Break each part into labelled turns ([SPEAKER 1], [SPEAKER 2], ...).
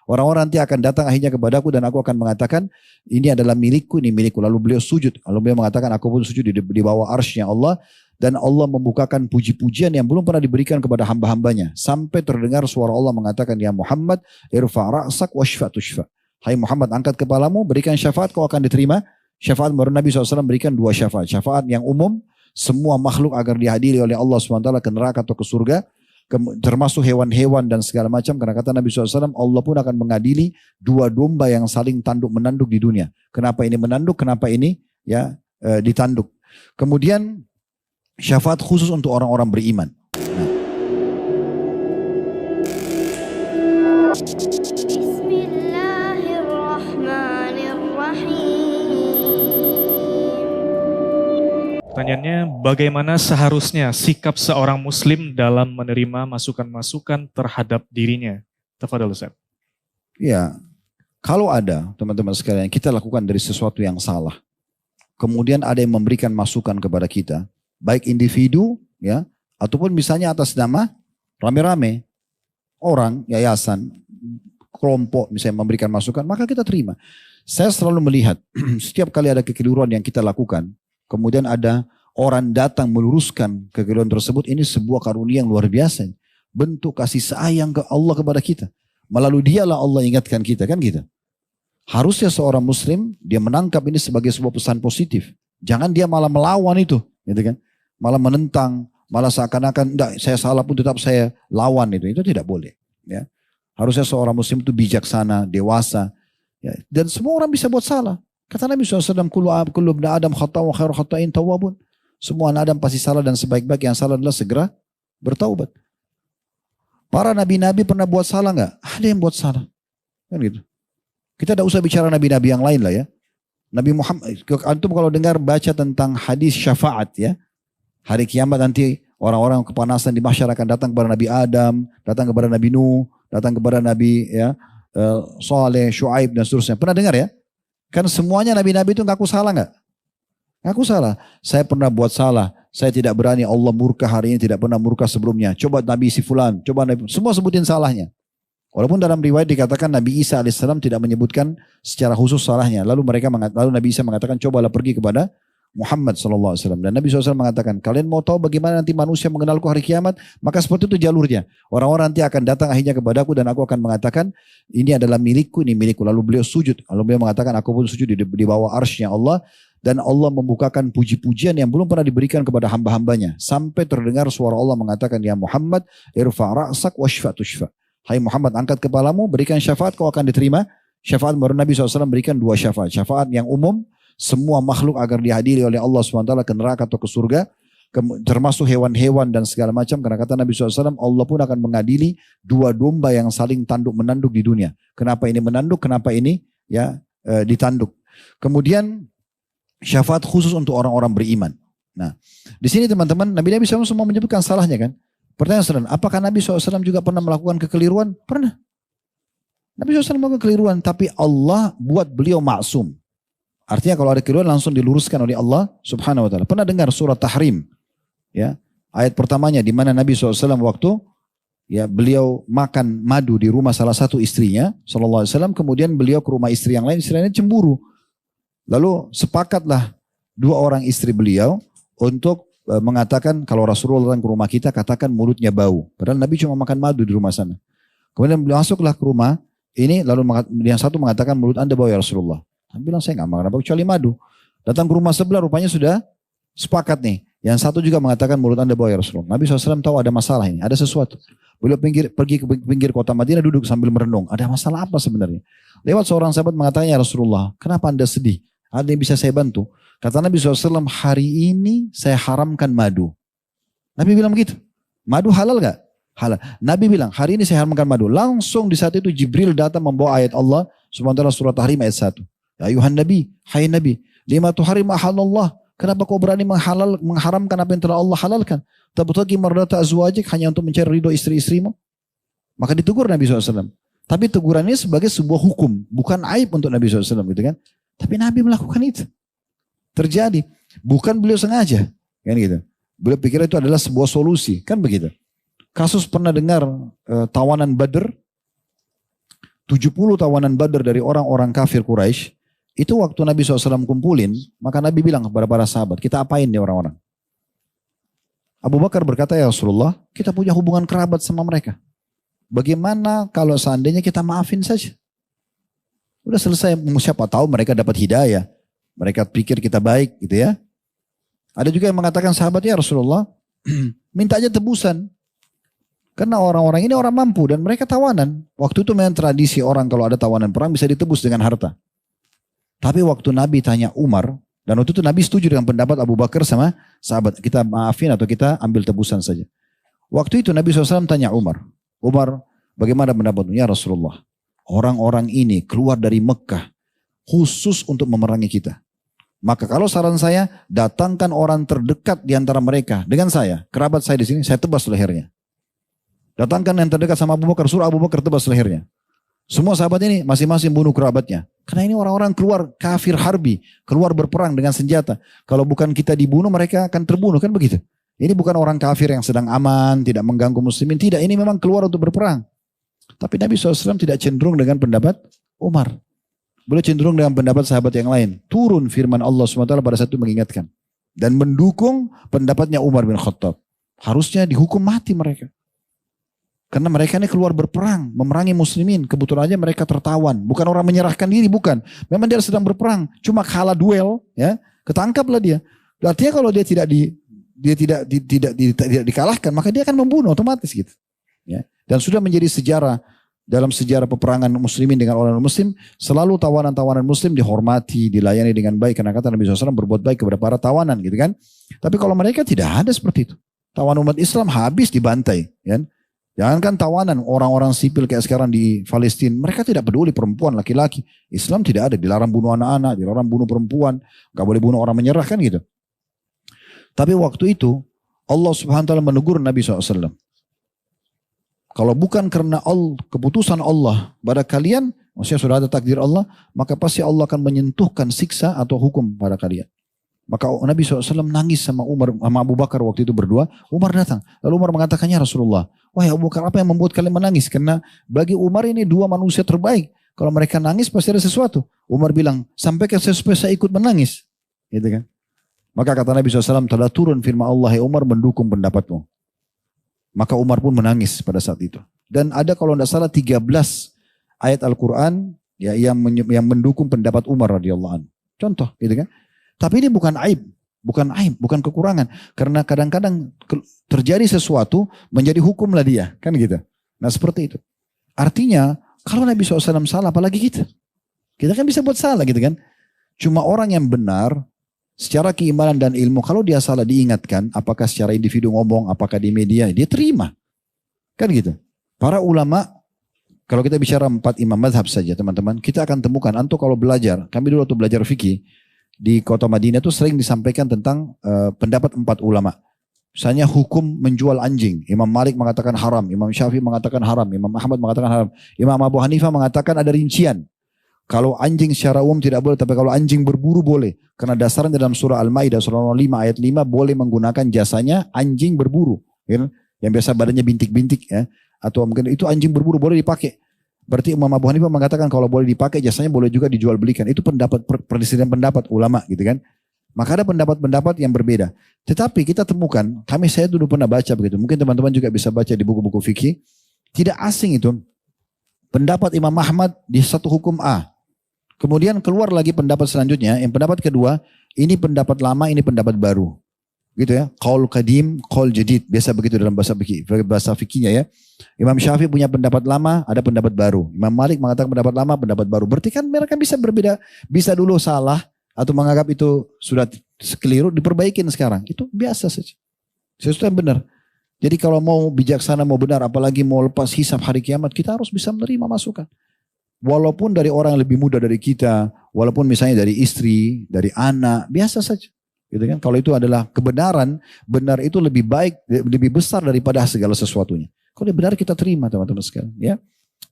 [SPEAKER 1] Orang-orang nanti akan datang akhirnya kepadaku dan aku akan mengatakan ini adalah milikku, ini milikku. Lalu beliau sujud. Lalu beliau mengatakan aku pun sujud di bawah arsy-Nya Allah. Dan Allah membukakan puji-pujian yang belum pernah diberikan kepada hamba-hambanya. Sampai terdengar suara Allah mengatakan, ya Muhammad, irfa' ra'sak washfa' tushfa'. Hai Muhammad, angkat kepalamu, berikan syafaat, kau akan diterima. Syafaat baru Nabi SAW berikan 2 syafaat. Syafaat yang umum, semua makhluk agar dihadiri oleh Allah SWT ke neraka atau ke surga. Termasuk hewan-hewan dan segala macam. Karena kata Nabi SAW, Allah pun akan mengadili 2 domba yang saling tanduk-menanduk di dunia. Kenapa ini menanduk, kenapa ini ditanduk. Kemudian syafaat khusus untuk orang-orang beriman. Nah.
[SPEAKER 2] Pertanyaannya, bagaimana seharusnya sikap seorang muslim dalam menerima masukan-masukan terhadap dirinya? Tafadhol Ustaz.
[SPEAKER 1] Ya, kalau ada teman-teman sekalian kita lakukan dari sesuatu yang salah, kemudian ada yang memberikan masukan kepada kita, baik individu ya, ataupun misalnya atas nama rame-rame orang, yayasan, kelompok misalnya memberikan masukan, maka kita terima. Saya selalu melihat setiap kali ada kekeliruan yang kita lakukan, kemudian ada orang datang meluruskan kekeliruan tersebut, ini sebuah karunia yang luar biasa. Bentuk kasih sayang ke Allah kepada kita. Melalui dialah Allah ingatkan kita, kan gitu. Harusnya seorang muslim, dia menangkap ini sebagai sebuah pesan positif. Jangan dia malah melawan itu, gitu kan. Malah menentang, malah seakan-akan, enggak, saya salah pun tetap saya lawan itu. Itu tidak boleh. Ya. Harusnya seorang muslim itu bijaksana, dewasa. Ya. Dan semua orang bisa buat salah. Kata Nabi SAW, kullu ibn Adam khata'un wa khairu khata'in tawwabun. Semua anak Adam pasti salah dan sebaik-baik yang salah adalah segera bertaubat. Para nabi-nabi pernah buat salah enggak? Ada yang buat salah. Kan gitu. Kita tidak usah bicara nabi-nabi yang lain lah ya. Nabi Muhammad, antum kalau dengar baca tentang hadis syafaat ya. Hari kiamat nanti orang-orang kepanasan di mahsyar akan datang kepada Nabi Adam, datang kepada Nabi Nuh, datang kepada Nabi Saleh, Shu'aib dan seterusnya. Pernah dengar ya? Kan semuanya nabi-nabi itu ngaku salah nggak? Ngaku salah. Saya pernah buat salah. Saya tidak berani, Allah murka hari ini, tidak pernah murka sebelumnya. Coba Nabi si fulan, coba Nabi, semua sebutin salahnya. Walaupun dalam riwayat dikatakan Nabi Isa alaihissalam tidak menyebutkan secara khusus salahnya. Lalu Nabi Isa mengatakan, cobalah pergi kepada Muhammad SAW. Dan Nabi SAW mengatakan, kalian mau tahu bagaimana nanti manusia mengenalku hari kiamat? Maka seperti itu jalurnya. Orang-orang nanti akan datang akhirnya kepadaku dan aku akan mengatakan, ini adalah milikku, ini milikku. Lalu beliau sujud. Lalu beliau mengatakan, aku pun sujud di bawah arsy-Nya Allah. Dan Allah membukakan puji-pujian yang belum pernah diberikan kepada hamba-hambanya. Sampai terdengar suara Allah mengatakan, ya Muhammad, irfa' ra'sak washfa' tushfa'. Hai Muhammad, angkat kepalamu, berikan syafaat, kau akan diterima. Syafaat baru Nabi SAW berikan 2 syafaat. Syafaat yang umum, semua makhluk agar dihadiri oleh Allah SWT ke neraka atau ke surga, termasuk hewan-hewan dan segala macam. Karena kata Nabi SAW, Allah pun akan mengadili 2 domba yang saling tanduk-menanduk di dunia. Kenapa ini menanduk, kenapa ini ditanduk. Kemudian syafaat khusus untuk orang-orang beriman. Nah, di sini teman-teman, Nabi SAW semua menyebutkan salahnya kan. Pertanyaan sederhana, apakah Nabi SAW juga pernah melakukan kekeliruan? Pernah. Nabi SAW melakukan kekeliruan, tapi Allah buat beliau maksum. Artinya kalau ada kekeliruan langsung diluruskan oleh Allah Subhanahu wa taala. Pernah dengar surat Tahrim? Ya, ayat pertamanya di mana Nabi SAW waktu beliau makan madu di rumah salah satu istrinya sallallahu alaihi wasallam, kemudian beliau ke rumah istri yang lain, istri lainnya cemburu. Lalu sepakatlah 2 orang istri beliau untuk mengatakan kalau Rasulullah datang ke rumah kita katakan mulutnya bau. Padahal Nabi cuma makan madu di rumah sana. Kemudian beliau masuklah ke rumah ini, lalu yang satu mengatakan mulut anda bau ya Rasulullah. Nabi bilang saya nggak makan apa kecuali madu. Datang ke rumah sebelah rupanya sudah sepakat nih. Yang satu juga mengatakan mulut anda bau ya Rasulullah. Nabi SAW tahu ada masalah ini, ada sesuatu. Beliau pergi ke pinggir kota Madinah duduk sambil merenung. Ada masalah apa sebenarnya? Lewat seorang sahabat mengatakan ya Rasulullah, kenapa anda sedih? Ada yang bisa saya bantu? Kata Nabi SAW, hari ini saya haramkan madu. Nabi bilang begitu. Madu halal gak? Halal. Nabi bilang, hari ini saya haramkan madu. Langsung di saat itu Jibril datang membawa ayat Allah Subhanahu wa taala surat Tahrim ayat 1. Ya ayuhan Nabi, hai Nabi, lima tuharim halallah. Kenapa kau berani mengharamkan apa yang telah Allah halalkan? Tabtaghi mardata azwajik, hanya untuk mencari ridho istri-istrimu. Maka ditegur Nabi SAW. Tapi tegurannya sebagai sebuah hukum, bukan aib untuk Nabi SAW gitu kan. Tapi Nabi melakukan itu. Terjadi. Bukan beliau sengaja. Kan gitu. Beliau pikir itu adalah sebuah solusi. Kan begitu. Kasus pernah dengar tawanan Badr. 70 tawanan Badar dari orang-orang kafir Quraisy. Itu waktu Nabi SAW kumpulin, maka Nabi bilang kepada para sahabat, kita apain nih orang-orang? Abu Bakar berkata, ya Rasulullah, kita punya hubungan kerabat sama mereka. Bagaimana kalau seandainya kita maafin saja? Udah selesai, siapa tahu mereka dapat hidayah. Mereka pikir kita baik gitu ya. Ada juga yang mengatakan sahabat, ya Rasulullah, minta aja tebusan. Karena orang-orang ini orang mampu dan mereka tawanan. Waktu itu memang tradisi orang kalau ada tawanan perang bisa ditebus dengan harta. Tapi waktu Nabi tanya Umar, dan waktu itu Nabi setuju dengan pendapat Abu Bakar sama sahabat, kita maafin atau kita ambil tebusan saja. Waktu itu Nabi SAW tanya Umar, Umar bagaimana pendapatmu? Ya Rasulullah, orang-orang ini keluar dari Mekah khusus untuk memerangi kita. Maka kalau saran saya, datangkan orang terdekat di antara mereka dengan saya, kerabat saya di sini, saya tebas lehernya. Datangkan yang terdekat sama Abu Bakar, suruh Abu Bakar tebas lehernya. Semua sahabat ini masing-masing bunuh kerabatnya. Karena ini orang-orang keluar kafir harbi, keluar berperang dengan senjata. Kalau bukan kita dibunuh, mereka akan terbunuh, kan begitu. Ini bukan orang kafir yang sedang aman, tidak mengganggu muslimin. Tidak, ini memang keluar untuk berperang. Tapi Nabi SAW tidak cenderung dengan pendapat Umar. Beliau cenderung dengan pendapat sahabat yang lain. Turun firman Allah SWT pada saat itu mengingatkan. Dan mendukung pendapatnya Umar bin Khattab. Harusnya dihukum mati mereka. Karena mereka ini keluar berperang, memerangi muslimin. Kebetulan aja mereka tertawan. Bukan orang menyerahkan diri, bukan. Memang dia sedang berperang. Cuma kalah duel, ya, ketangkaplah dia. Artinya kalau dia tidak dikalahkan, maka dia akan membunuh otomatis gitu. Ya. Dan sudah menjadi sejarah dalam sejarah peperangan muslimin dengan orang muslim, selalu tawanan-tawanan muslim dihormati, dilayani dengan baik. Karena kata Nabi SAW berbuat baik kepada para tawanan gitu kan. Tapi kalau mereka tidak ada seperti itu. Tawanan umat Islam habis dibantai, kan. Jangankan tawanan orang-orang sipil kayak sekarang di Palestina, mereka tidak peduli perempuan, laki-laki. Islam tidak ada, dilarang bunuh anak-anak, dilarang bunuh perempuan, gak boleh bunuh orang menyerah kan gitu. Tapi waktu itu Allah Subhanahu Wa Taala menegur Nabi SAW. Kalau bukan karena keputusan Allah pada kalian, maksudnya sudah ada takdir Allah, maka pasti Allah akan menyentuhkan siksa atau hukum pada kalian. Maka Nabi SAW nangis sama Abu Bakar waktu itu berdua. Umar datang. Lalu Umar mengatakannya, Rasulullah, wahai Abu Bakar, apa yang membuat kalian menangis? Karena bagi Umar ini dua manusia terbaik. Kalau mereka nangis pasti ada sesuatu. Umar bilang, sampaikan supaya saya ikut menangis. Gitu kan. Maka kata Nabi SAW, telah turun firman Allah, hai Umar, mendukung pendapatmu. Maka Umar pun menangis pada saat itu. Dan ada kalau tidak salah 13 ayat Al-Quran ya, yang mendukung pendapat Umar radhiyallahu anhu. Contoh gitu kan. Tapi ini bukan aib, bukan kekurangan. Karena kadang-kadang terjadi sesuatu menjadi hukum lah dia, kan gitu. Nah seperti itu. Artinya kalau Nabi SAW salah, apalagi kita. Kita kan bisa buat salah gitu kan. Cuma orang yang benar, secara keimanan dan ilmu, kalau dia salah diingatkan, apakah secara individu ngomong, apakah di media, dia terima. Kan gitu. Para ulama, kalau kita bicara 4 imam mazhab saja teman-teman, kita akan temukan, antum kalau belajar, kami dulu waktu belajar fikih, di kota Madinah itu sering disampaikan tentang pendapat 4 ulama. Misalnya hukum menjual anjing. Imam Malik mengatakan haram. Imam Syafi'i mengatakan haram. Imam Ahmad mengatakan haram. Imam Abu Hanifah mengatakan ada rincian. Kalau anjing secara umum tidak boleh. Tapi kalau anjing berburu boleh. Karena dasarnya dalam surah Al-Ma'idah surah 5 ayat 5 boleh menggunakan jasanya anjing berburu. Ya, yang biasa badannya bintik-bintik ya. Atau mungkin itu anjing berburu boleh dipakai. Berarti Imam Abu Hanifah mengatakan kalau boleh dipakai jasanya boleh juga dijual belikan. Itu pendapat perselisihan pendapat ulama gitu kan. Maka ada pendapat-pendapat yang berbeda. Tetapi kita temukan, saya dulu pernah baca begitu. Mungkin teman-teman juga bisa baca di buku-buku fikih. Tidak asing itu. Pendapat Imam Ahmad di satu hukum A. Kemudian keluar lagi pendapat selanjutnya. Yang pendapat kedua, ini pendapat lama, ini pendapat baru. Gitu ya. Qaul qadim, qaul jadid. Biasa begitu dalam bahasa fikihnya ya. Imam Syafi'i punya pendapat lama, ada pendapat baru. Imam Malik mengatakan pendapat lama, pendapat baru. Berarti kan mereka bisa berbeda. Bisa dulu salah atau menganggap itu sudah keliru, diperbaikin sekarang. Itu biasa saja. Sesuatu yang benar. Jadi kalau mau bijaksana, mau benar, apalagi mau lepas hisab hari kiamat, kita harus bisa menerima masukan. Walaupun dari orang yang lebih muda dari kita, walaupun misalnya dari istri, dari anak, biasa saja. Gitu kan? Kalau itu adalah kebenaran, benar itu lebih baik, lebih besar daripada segala sesuatunya. Kalau dia benar kita terima teman-teman sekalian. Ya.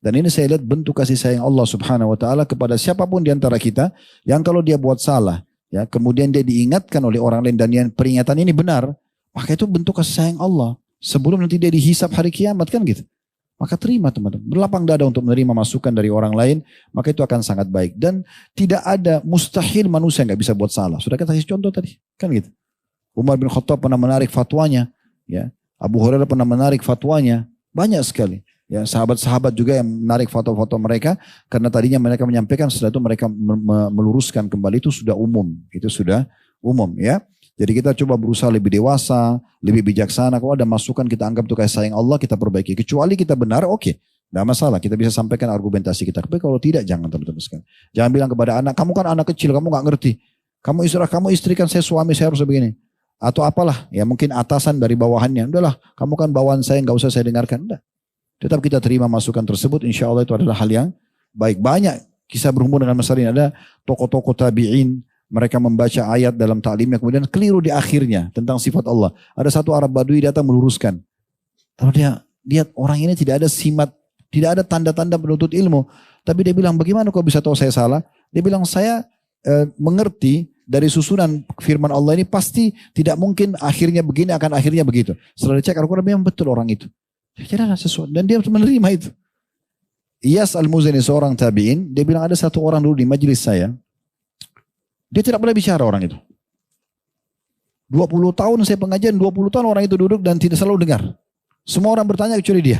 [SPEAKER 1] Dan ini saya lihat bentuk kasih sayang Allah Subhanahu Wa Taala kepada siapapun di antara kita yang kalau dia buat salah, ya kemudian dia diingatkan oleh orang lain dan yang peringatan ini benar, maka itu bentuk kasih sayang Allah. Sebelum nanti dia dihisab hari kiamat kan gitu. maka terima teman-teman. Berlapang dada untuk menerima masukan dari orang lain, maka itu akan sangat baik. Dan tidak ada mustahil manusia nggak bisa buat salah. Sudah kita kasih contoh tadi, kan gitu. Umar bin Khattab pernah menarik fatwanya, ya. Abu Hurairah pernah menarik fatwanya, banyak sekali. Ya, sahabat-sahabat juga yang menarik foto-foto mereka, karena tadinya mereka menyampaikan, setelah itu mereka meluruskan kembali, itu sudah umum, ya. Jadi kita coba berusaha lebih dewasa, lebih bijaksana. Kalau ada masukan kita anggap itu kayak sayang Allah, kita perbaiki. Kecuali kita benar, oke. Tidak masalah, kita bisa sampaikan argumentasi kita. Tapi kalau tidak, jangan teman-teman sekalian. Jangan bilang kepada anak, kamu kan anak kecil, kamu gak ngerti. Kamu istri kan saya suami, saya harus begini. Atau apalah, ya mungkin atasan dari bawahannya. Udahlah, kamu kan bawahan saya, gak usah saya dengarkan. Udah. Tetap kita terima masukan tersebut, insya Allah itu adalah hal yang baik. Banyak kisah berhubungan dengan masalah ini. Ada tokoh-tokoh tabi'in, mereka membaca ayat dalam taklimnya, kemudian keliru di akhirnya tentang sifat Allah. Ada satu Arab Badui datang meluruskan. Kalau dia lihat orang ini tidak ada simat, tidak ada tanda-tanda penuntut ilmu. Tapi dia bilang, bagaimana kau bisa tahu saya salah? Dia bilang, saya mengerti dari susunan firman Allah ini pasti tidak mungkin akhirnya begini akan akhirnya begitu. Setelah dicek Al-Quran memang betul orang itu. Kira-kira sesuatu. Dan dia menerima itu. Iyas Al-Muzani seorang tabi'in, dia bilang ada satu orang dulu di majelis saya. Dia tidak pernah bicara orang itu. 20 tahun saya pengajian, 20 tahun orang itu duduk dan tidak selalu dengar. Semua orang bertanya kecuali dia.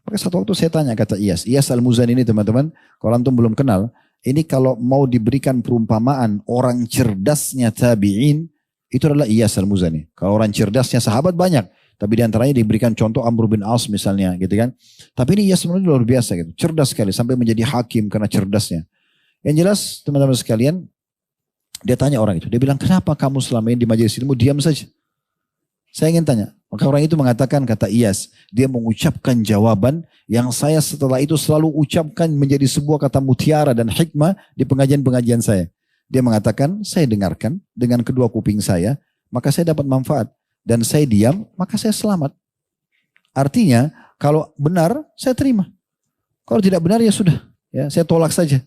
[SPEAKER 1] Maka satu waktu saya tanya, kata Iyas Al-Muzani ini teman-teman, kalau antum belum kenal, ini kalau mau diberikan perumpamaan orang cerdasnya tabi'in, itu adalah Iyas Al-Muzani. Kalau orang cerdasnya sahabat banyak, tapi diantaranya diberikan contoh Amr bin As misalnya gitu kan. Tapi ini Iyas Al-Muzani luar biasa gitu, cerdas sekali sampai menjadi hakim karena cerdasnya. Yang jelas teman-teman sekalian, dia tanya orang itu, dia bilang, kenapa kamu selama ini di majelis ilmu diam saja? Saya ingin tanya. Maka orang itu mengatakan, kata Iyas, dia mengucapkan jawaban yang saya setelah itu selalu ucapkan menjadi sebuah kata mutiara dan hikmah di pengajian-pengajian saya. Dia mengatakan, saya dengarkan dengan kedua kuping saya, maka saya dapat manfaat. Dan saya diam, maka saya selamat. Artinya, kalau benar, saya terima. Kalau tidak benar, ya sudah. Ya, saya tolak saja.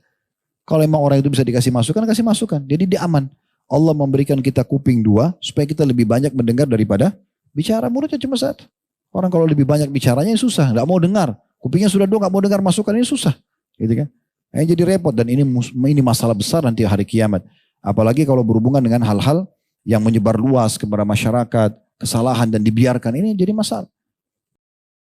[SPEAKER 1] Kalau memang orang itu bisa dikasih masukan, kasih masukan. Jadi dia aman. Allah memberikan kita kuping dua, supaya kita lebih banyak mendengar daripada bicara. Mulutnya cuma satu. Orang kalau lebih banyak bicaranya susah, nggak mau dengar. Kupingnya sudah dua, nggak mau dengar masukan, ini susah. Gitu kan? Yang jadi repot, dan ini masalah besar nanti hari kiamat. Apalagi kalau berhubungan dengan hal-hal yang menyebar luas kepada masyarakat, kesalahan dan dibiarkan, ini jadi masalah.